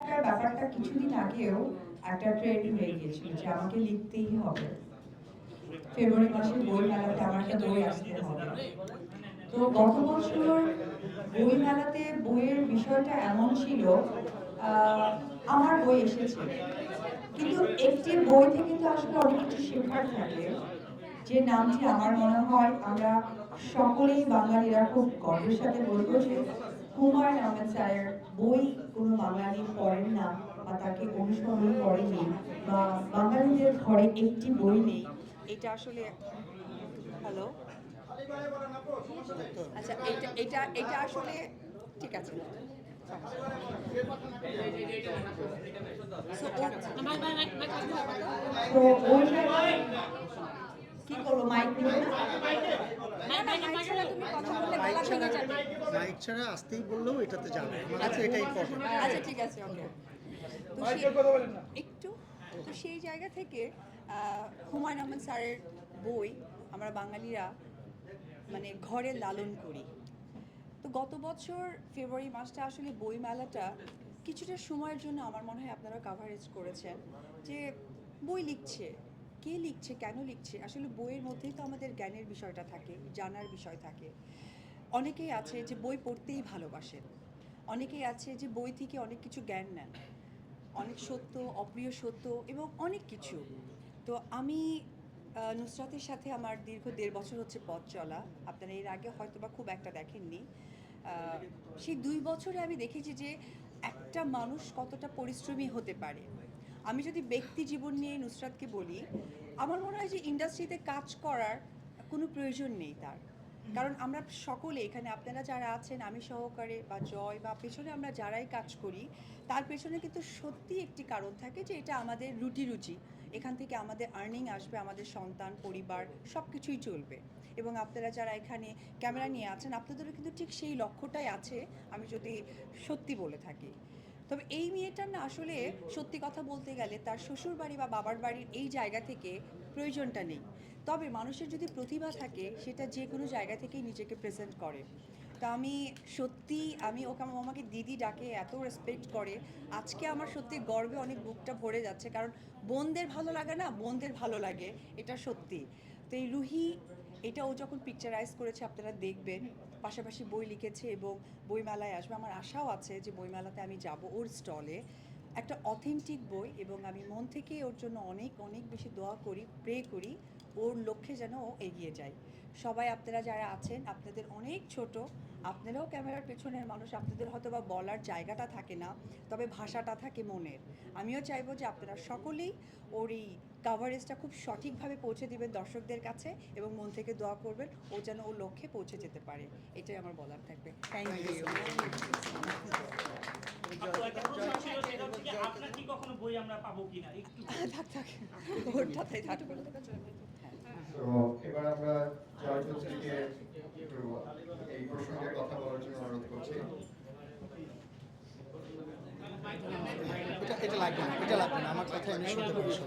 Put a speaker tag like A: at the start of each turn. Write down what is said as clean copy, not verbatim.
A: ব্যাপারটা কিছুদিন আগেও একটা ট্রেন্ড হয়ে গিয়েছিল যে আমাকে লিখতেই হবে, ফেব্রুয়ারি মাসের বই মেলাতে আমার একটা বই আসতে হবে। তো গত বছর বই মেলাতে বইয়ের বিষয়টা এমন ছিল, আমার বই এসেছে, কিন্তু একটি বই থেকে তো আসলে অনেক কিছু শেখার থাকে, যে নামটি আমার মনে হয় আমরা সকলেই বাঙালিরা খুব গর্বের সাথে বলবো যে হুমায়ুন আহমেদ স্যারের বই কোনো বাঙালি পড়েন না বা তাকে অনুসরণ করেনি, বা বাঙালিদের ঘরে একটি বই নেই, এটা আসলে হ্যালো, আচ্ছা এটা এটা এটা আসলে ঠিক আছে। তো ওই কি করবো, মাইক নিবে না?
B: মাইক ছাড়া আসতেই বললেও এটাতে যাবে, আমার কাছে এটা ইম্পর্টেন্ট।
A: আচ্ছা ঠিক আছে, ওকে। একটু তো সেই জায়গা থেকে হুমায়ুন আহমেদ স্যারের বই আমরা বাঙালিরা মানে ঘরে লালন করি। তো গত বছর ফেব্রুয়ারি মাসটা আসলে বইমেলাটা কিছুটা সময়ের জন্য আমার মনে হয় আপনারা কাভারেজ করেছেন, যে বই লিখছে, কে লিখছে, কেন লিখছে, আসলে বইয়ের মধ্যেই তো আমাদের জ্ঞানের বিষয়টা থাকে, জানার বিষয় থাকে। অনেকেই আছে যে বই পড়তেই ভালোবাসেন, অনেকেই আছে যে বই থেকে অনেক কিছু জ্ঞান নেন, অনেক সত্য, অপ্রিয় সত্য এবং অনেক কিছু। তো আমি নুসরাতের সাথে আমার দীর্ঘ ১.৫ বছর হচ্ছে পথ চলা, আপনারা এর আগে হয়তো বা খুব একটা দেখেননি। সেই ২ বছরে আমি দেখেছি যে একটা মানুষ কতটা পরিশ্রমী হতে পারে। আমি যদি ব্যক্তি জীবন নিয়ে নুসরাতকে বলি, আমার মনে হয় যে ইন্ডাস্ট্রিতে কাজ করার কোনো প্রয়োজন নেই তার। কারণ আমরা সকলে এখানে, আপনারা যারা আছেন, আমি সহকারে বা জয় বা পেছনে আমরা যারাই কাজ করি, তার পেছনে কিন্তু সত্যি একটি কারণ থাকে যে এটা আমাদের রুটি রুচি, এখান থেকে আমাদের আর্নিং আসবে, আমাদের সন্তান পরিবার সব কিছুই চলবে। এবং আপনারা যারা এখানে ক্যামেরা নিয়ে আছেন, আপনাদেরও কিন্তু ঠিক সেই লক্ষ্যটাই আছে, আমি যদি সত্যি বলে থাকি। তবে এই মেয়েটার না আসলে সত্যি কথা বলতে গেলে তার শ্বশুর বাড়ি বা বাবার বাড়ির এই জায়গা থেকে প্রয়োজনটা নেই। তবে মানুষের যদি প্রতিভা থাকে, সেটা যে কোনো জায়গা থেকেই নিজেকে প্রেজেন্ট করে। তা আমি সত্যি, আমি ওকে, আমাকে দিদি ডাকে, এত রেসপেক্ট করে, আজকে আমার সত্যি গর্বে অনেক বুকটা ভরে যাচ্ছে, কারণ বোনদের ভালো লাগে না, বোনদের ভালো লাগে, এটা সত্যি। তো এই রুহি, এটা ও যখন পিকচারাইজ করেছে আপনারা দেখবেন, পাশাপাশি বই লিখেছে এবং বইমেলায় আসবে, আমার আশাও আছে যে বইমেলাতে আমি যাব ওর স্টলে, একটা অথেন্টিক বই, এবং আমি মন থেকে ওর জন্য অনেক অনেক বেশি দোয়া করি, প্রে করি, ওর লক্ষ্যে যেন ও এগিয়ে যায়। সবাই আপনারা যারা আছেন, আপনাদের অনেক ছোট, আপনারাও ক্যামেরার পেছনের মানুষ, আপনাদের হয়তো বা বলার জায়গাটা থাকে না, তবে ভাষাটা থাকে মনের। আমিও চাইবো যে আপনারা সকলেই ওর এই কাভারেজটা খুব সঠিকভাবে পৌঁছে দিবেন দর্শকদের কাছে, এবং মন থেকে দোয়া করবেন ও যেন ওর লক্ষ্যে পৌঁছে যেতে পারে। এটাই আমার বলার থাকবে। Thank you.
C: আপনার কি কখনো বই আমরা পাবো কিনা একটু
A: থাক থাক, ওরটাতেই থাকবে।
D: তো এবার আমরা জয় চৌধুরীকে এই প্রসঙ্গে কথা বলার জন্য অনুরোধ করছি।
B: এটা লাগবে না, এটা লাগবে না, আমার কথা এমনি শুনতে পাচ্ছি।